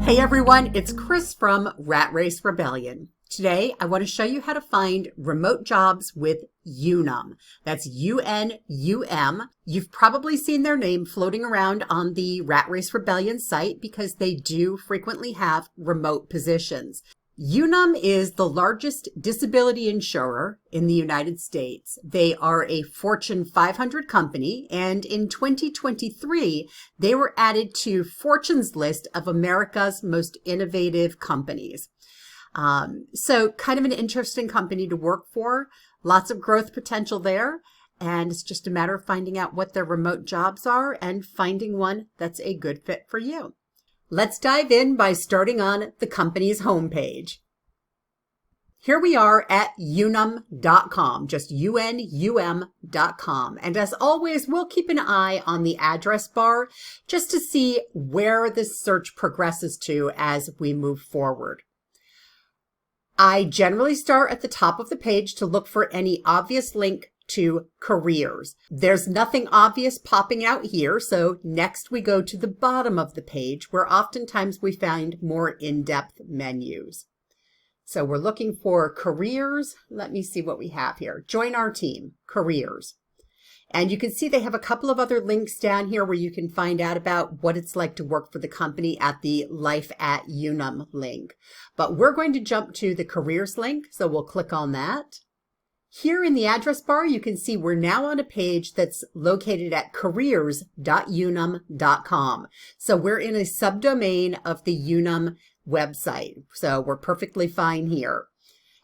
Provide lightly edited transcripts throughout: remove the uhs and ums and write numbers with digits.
Hey everyone, it's Chris from Rat Race Rebellion. Today, I want to show you how to find remote jobs with UNUM. That's UNUM. You've probably seen their name floating around on the Rat Race Rebellion site because they do frequently have remote positions. UNUM is the largest disability insurer in the United States. They are a Fortune 500 company, and in 2023, they were added to Fortune's list of America's most innovative companies. So kind of an interesting company to work for, lots of growth potential there, and it's just a matter of finding out what their remote jobs are and finding one that's a good fit for you. Let's dive in by starting on the company's homepage. Here we are at unum.com, just unum.com. And as always, we'll keep an eye on the address bar just to see where this search progresses to as we move forward. I generally start at the top of the page to look for any obvious link to careers. There's nothing obvious popping out here, so next we go to the bottom of the page where oftentimes we find more in-depth menus. So we're looking for careers. Let me see what we have here. Join our team, careers. And you can see they have a couple of other links down here where you can find out about what it's like to work for the company at the Life at UNUM link. But we're going to jump to the careers link, so we'll click on that. Here in the address bar, you can see we're now on a page that's located at careers.unum.com. So we're in a subdomain of the UNUM website. So we're perfectly fine here.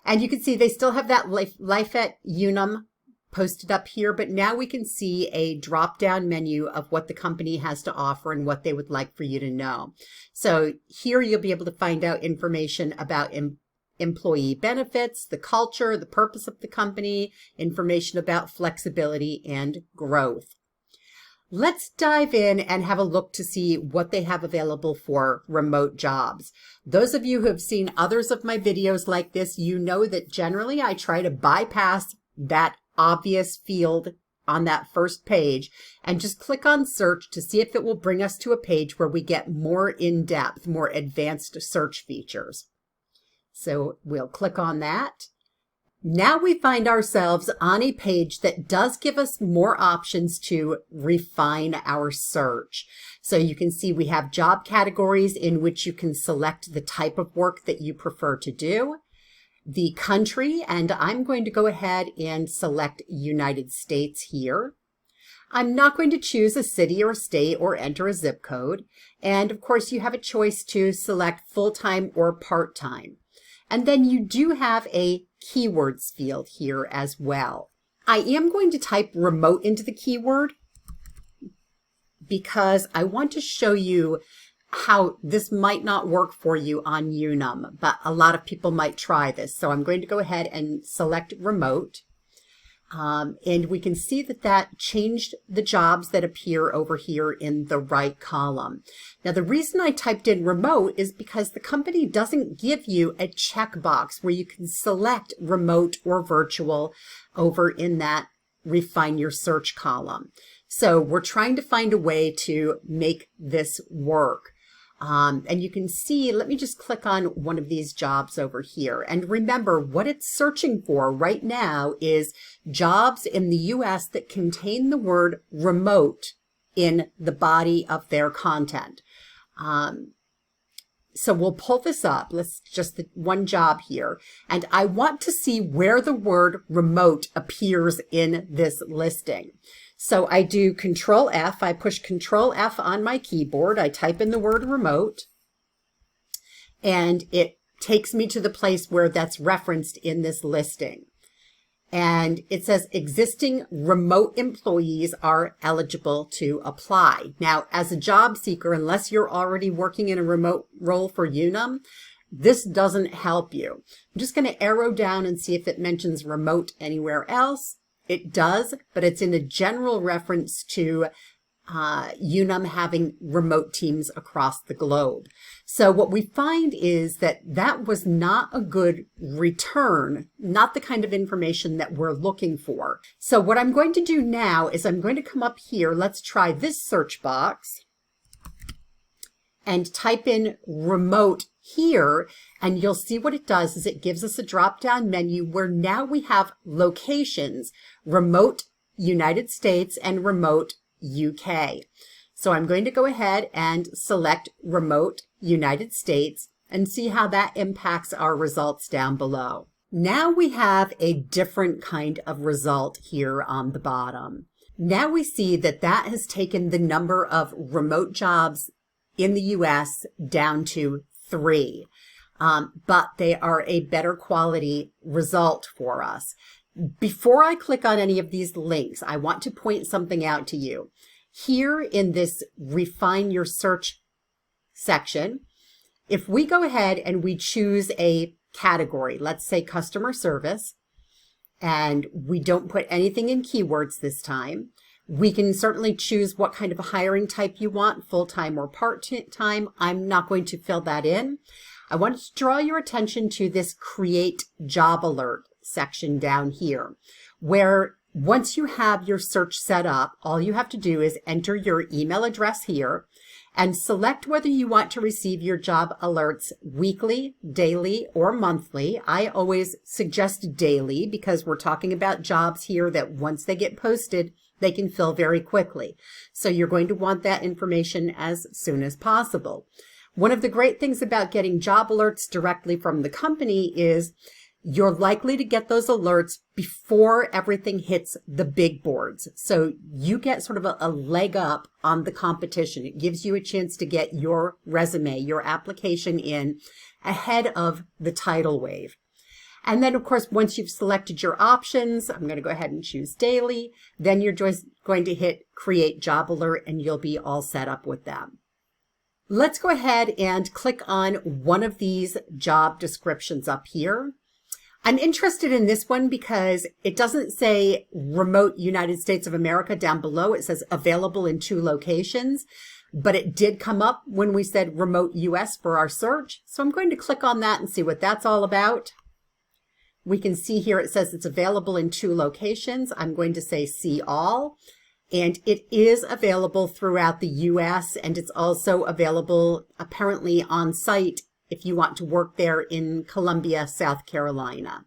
And you can see they still have that Life at UNUM posted up here, but now we can see a drop-down menu of what the company has to offer and what they would like for you to know. So here you'll be able to find out information about employee benefits, the culture, the purpose of the company, information about flexibility and growth. Let's dive in and have a look to see what they have available for remote jobs. Those of you who have seen others of my videos like this, you know that generally I try to bypass that obvious field on that first page and just click on search to see if it will bring us to a page where we get more in-depth, more advanced search features. So we'll click on that. Now we find ourselves on a page that does give us more options to refine our search. So you can see we have job categories in which you can select the type of work that you prefer to do, the country, and I'm going to go ahead and select United States here. I'm not going to choose a city or a state or enter a zip code. And of course you have a choice to select full-time or part-time. And then you do have a keywords field here as well. I am going to type remote into the keyword because I want to show you how this might not work for you on UNUM, but a lot of people might try this. So I'm going to go ahead and select remote. And we can see that that changed the jobs that appear over here in the right column. Now, the reason I typed in remote is because the company doesn't give you a checkbox where you can select remote or virtual over in that refine your search column. So we're trying to find a way to make this work. And you can see, let me just click on one of these jobs over here. And remember, what it's searching for right now is jobs in the US that contain the word remote in the body of their content. So we'll pull this up. Let's just the one job here. And I want to see where the word remote appears in this listing. So I do Control F, I push Control F on my keyboard, I type in the word remote, and it takes me to the place where that's referenced in this listing. And it says existing remote employees are eligible to apply. Now, as a job seeker, unless you're already working in a remote role for UNUM, this doesn't help you. I'm just going to arrow down and see if it mentions remote anywhere else. It does, but it's in a general reference to UNUM having remote teams across the globe. So what we find is that that was not a good return, not the kind of information that we're looking for. So what I'm going to do now is I'm going to come up here. Let's try this search box. and type in remote here, and you'll see what it does is it gives us a drop-down menu where now we have locations, remote United States and remote UK. So I'm going to go ahead and select remote United States and see how that impacts our results down below. Now we have a different kind of result here on the bottom. Now we see that that has taken the number of remote jobs in the US down to 3, but they are a better quality result for us. Before I click on any of these links, I want to point something out to you. Here in this Refine Your Search section, if we go ahead and we choose a category, let's say customer service, and we don't put anything in keywords this time, we can certainly choose what kind of a hiring type you want, full-time or part-time. I'm not going to fill that in. I want to draw your attention to this Create Job Alert section down here, where once you have your search set up, all you have to do is enter your email address here and select whether you want to receive your job alerts weekly, daily, or monthly. I always suggest daily because we're talking about jobs here that once they get posted, they can fill very quickly. So you're going to want that information as soon as possible. One of the great things about getting job alerts directly from the company is you're likely to get those alerts before everything hits the big boards. So you get sort of a leg up on the competition. It gives you a chance to get your resume, your application in ahead of the tidal wave. And then, of course, once you've selected your options, I'm going to go ahead and choose daily. Then you're just going to hit Create Job Alert and you'll be all set up with them. Let's go ahead and click on one of these job descriptions up here. I'm interested in this one because it doesn't say remote United States of America down below. It says available in 2 locations, but it did come up when we said remote US for our search. So I'm going to click on that and see what that's all about. We can see here it says it's available in 2 locations. I'm going to say see all, and it is available throughout the US, and it's also available apparently on site if you want to work there in Columbia, South Carolina.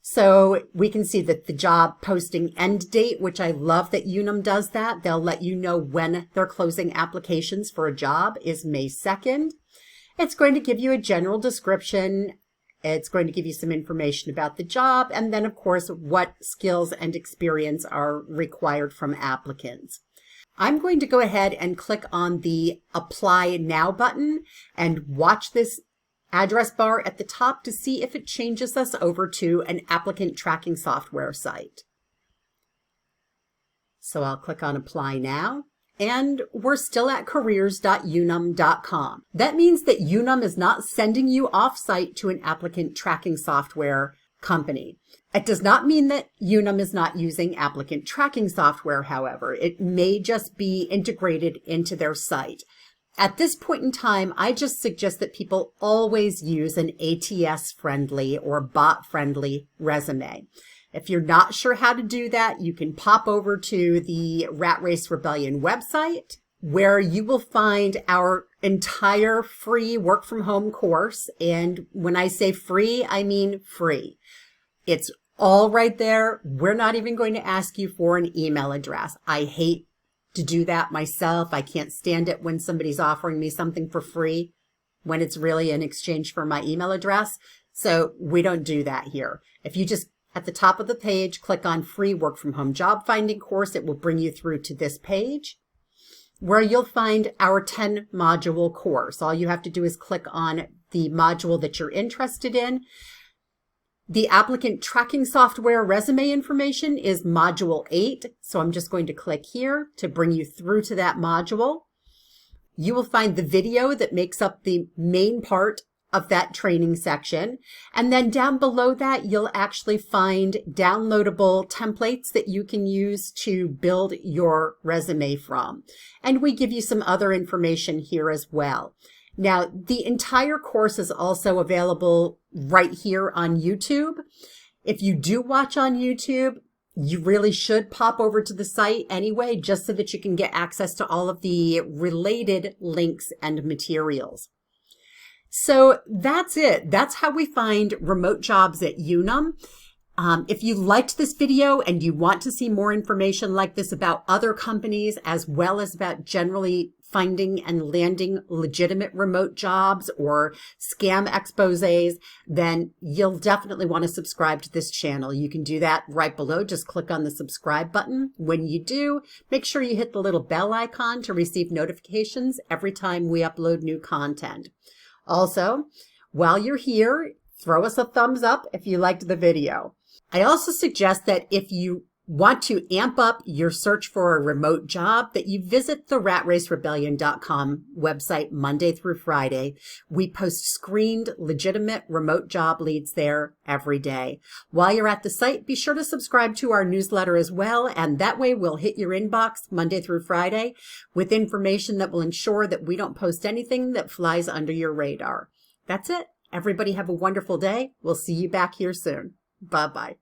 So we can see that the job posting end date, which I love that UNUM does that. They'll let you know when they're closing applications for a job, is May 2nd. It's going to give you a general description. It's going to give you some information about the job, and then, of course, what skills and experience are required from applicants. I'm going to go ahead and click on the Apply Now button and watch this address bar at the top to see if it changes us over to an applicant tracking software site. So I'll click on Apply Now. And we're still at careers.unum.com. That means that UNUM is not sending you off-site to an applicant tracking software company. It does not mean that UNUM is not using applicant tracking software, however. It may just be integrated into their site. At this point in time, I just suggest that people always use an ATS-friendly or bot-friendly resume. If you're not sure how to do that, you can pop over to the Rat Race Rebellion website, where you will find our entire free work from home course. And when I say free, I mean free. It's all right there. We're not even going to ask you for an email address. I hate to do that myself. I can't stand it when somebody's offering me something for free when it's really in exchange for my email address. So we don't do that here. If you just at the top of the page, click on Free Work From Home Job Finding Course. It will bring you through to this page where you'll find our 10-module course. All you have to do is click on the module that you're interested in. The applicant tracking software resume information is Module 8. So I'm just going to click here to bring you through to that module. You will find the video that makes up the main part of that training section. And then down below that, you'll actually find downloadable templates that you can use to build your resume from. And we give you some other information here as well. Now, the entire course is also available right here on YouTube. If you do watch on YouTube, you really should pop over to the site anyway, just so that you can get access to all of the related links and materials. So that's it. That's how we find remote jobs at UNUM. If you liked this video and you want to see more information like this about other companies, as well as about generally finding and landing legitimate remote jobs or scam exposés, then you'll definitely want to subscribe to this channel. You can do that right below. Just click on the subscribe button. When you do, make sure you hit the little bell icon to receive notifications every time we upload new content. Also, while you're here, throw us a thumbs up if you liked the video. I also suggest that if you want to amp up your search for a remote job, that you visit the ratracerebellion.com website Monday through Friday. We post screened, legitimate remote job leads there every day. While you're at the site, be sure to subscribe to our newsletter as well, and that way we'll hit your inbox Monday through Friday with information that will ensure that we don't post anything that flies under your radar. That's it. Everybody have a wonderful day. We'll see you back here soon. Bye-bye.